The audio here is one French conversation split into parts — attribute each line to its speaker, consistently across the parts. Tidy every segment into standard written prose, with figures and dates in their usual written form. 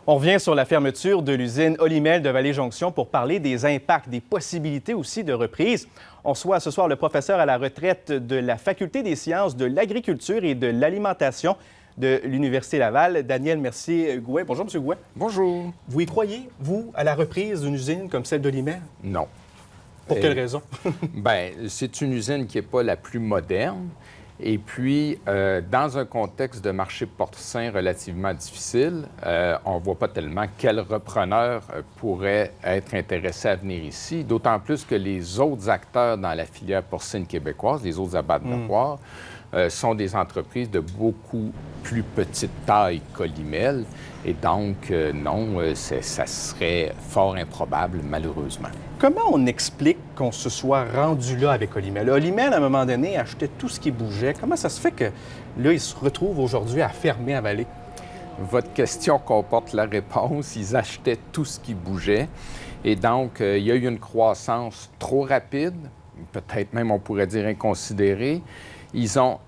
Speaker 1: On revient sur la fermeture de l'usine Olymel de Vallée-Jonction pour parler des impacts, des possibilités aussi de reprise. On reçoit ce soir le professeur à la retraite de la Faculté des sciences de l'agriculture et de l'alimentation de l'Université Laval, Daniel Mercier-Gouin. Bonjour, M. Gouin.
Speaker 2: Bonjour.
Speaker 1: Vous y croyez, vous, à la reprise d'une usine comme celle d'Olymel?
Speaker 2: Non.
Speaker 1: Pour quelle raison?
Speaker 2: Bien, c'est une usine qui n'est pas la plus moderne. Et puis, dans un contexte de marché porcin relativement difficile, on ne voit pas tellement quel repreneur pourrait être intéressé à venir ici, d'autant plus que les autres acteurs dans la filière porcine québécoise, les autres abattoirs, sont des entreprises de beaucoup plus petite taille qu'Olymel. Et donc, non, ça serait fort improbable, malheureusement.
Speaker 1: Comment on explique qu'on se soit rendu là avec Olymel? Olymel, à un moment donné, achetait tout ce qui bougeait. Comment ça se fait que là, il se retrouve aujourd'hui à fermer à Vallée?
Speaker 2: Votre question comporte la réponse. Ils achetaient tout ce qui bougeait. Et donc, il y a eu une croissance trop rapide, peut-être même, on pourrait dire, inconsidérée. Ils ont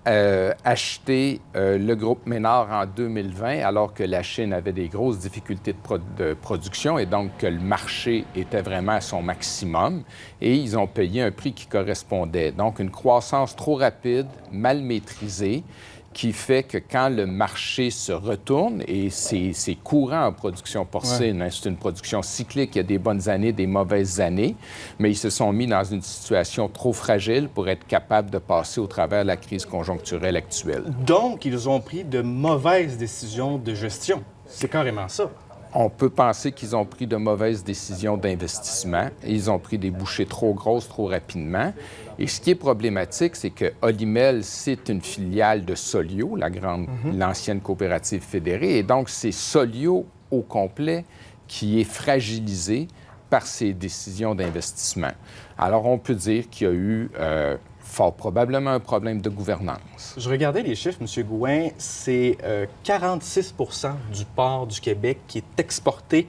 Speaker 2: acheté le groupe Ménard en 2020, alors que la Chine avait des grosses difficultés de production et donc que le marché était vraiment à son maximum. Et ils ont payé un prix qui correspondait. Donc, une croissance trop rapide, mal maîtrisée, qui fait que quand le marché se retourne, et c'est courant en production porcine, hein, c'est une production cyclique, il y a des bonnes années, des mauvaises années, mais ils se sont mis dans une situation trop fragile pour être capables de passer au travers de la crise conjoncturelle actuelle.
Speaker 1: Donc, ils ont pris de mauvaises décisions de gestion. C'est carrément ça.
Speaker 2: On peut penser qu'ils ont pris de mauvaises décisions d'investissement. Ils ont pris des bouchées trop grosses, trop rapidement. Et ce qui est problématique, c'est que Olymel, c'est une filiale de Solio, l'ancienne coopérative fédérée. Et donc, c'est Solio au complet qui est fragilisé par ces décisions d'investissement. Alors, on peut dire qu'il y a eu fort probablement un problème de gouvernance.
Speaker 1: Je regardais les chiffres, M. Gouin, c'est 46 du porc du Québec qui est exporté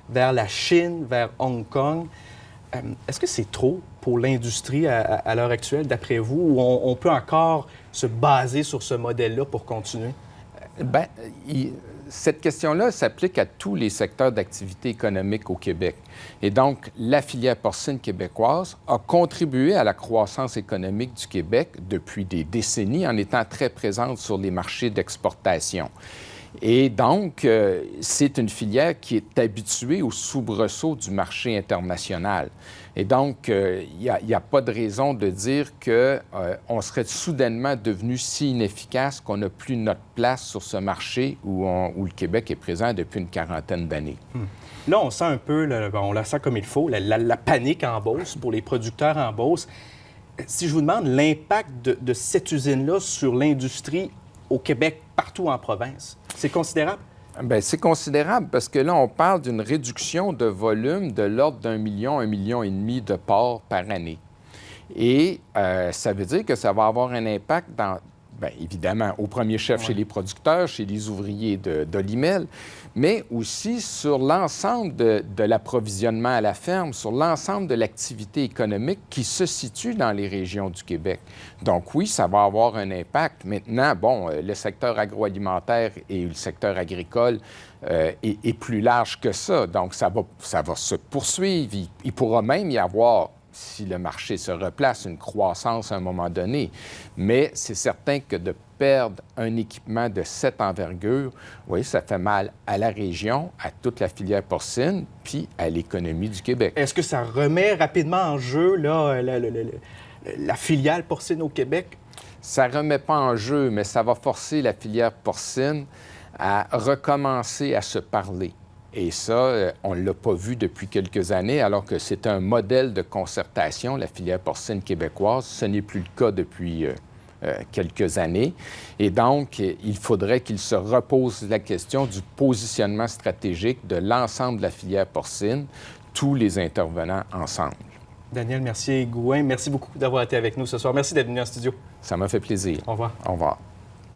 Speaker 1: vers la Chine, vers Hong Kong. Est-ce que c'est trop pour l'industrie à l'heure actuelle, d'après vous, ou on peut encore se baser sur ce modèle-là pour continuer?
Speaker 2: Bien, cette question-là s'applique à tous les secteurs d'activité économique au Québec. Et donc, la filière porcine québécoise a contribué à la croissance économique du Québec depuis des décennies en étant très présente sur les marchés d'exportation. Et donc, c'est une filière qui est habituée aux soubresauts du marché international. Et donc, il n'y a pas de raison de dire qu'on serait soudainement devenu si inefficace qu'on n'a plus notre place sur ce marché où le Québec est présent depuis une quarantaine d'années.
Speaker 1: Là, on sent un peu, on la sent comme il faut, la panique en Beauce pour les producteurs en Beauce. Si je vous demande l'impact de cette usine-là sur l'industrie au Québec, partout en province, c'est considérable?
Speaker 2: Bien, c'est considérable parce que là, on parle d'une réduction de volume de l'ordre d'1 million, 1,5 million de porcs par année. Et ça veut dire que ça va avoir un impact dans, bien, évidemment, au premier chef chez les producteurs, chez les ouvriers d'Olymel, mais aussi sur l'ensemble de l'approvisionnement à la ferme, sur l'ensemble de l'activité économique qui se situe dans les régions du Québec. Donc oui, ça va avoir un impact. Maintenant, bon, le secteur agroalimentaire et le secteur agricole est plus large que ça. Donc ça va se poursuivre. Il pourra même y avoir, si le marché se replace, une croissance à un moment donné. Mais c'est certain que de perdre un équipement de cette envergure, oui, ça fait mal à la région, à toute la filière porcine, puis à l'économie du Québec.
Speaker 1: Est-ce que ça remet rapidement en jeu là, la filiale porcine au Québec?
Speaker 2: Ça ne remet pas en jeu, mais ça va forcer la filière porcine à recommencer à se parler. Et ça, on ne l'a pas vu depuis quelques années, alors que c'est un modèle de concertation, la filière porcine québécoise. Ce n'est plus le cas depuis quelques années. Et donc, il faudrait qu'il se repose la question du positionnement stratégique de l'ensemble de la filière porcine, tous les intervenants ensemble.
Speaker 1: Daniel Mercier-Gouin, merci beaucoup d'avoir été avec nous ce soir. Merci d'être venu en studio.
Speaker 2: Ça m'a fait plaisir.
Speaker 1: Au revoir.
Speaker 2: Au revoir.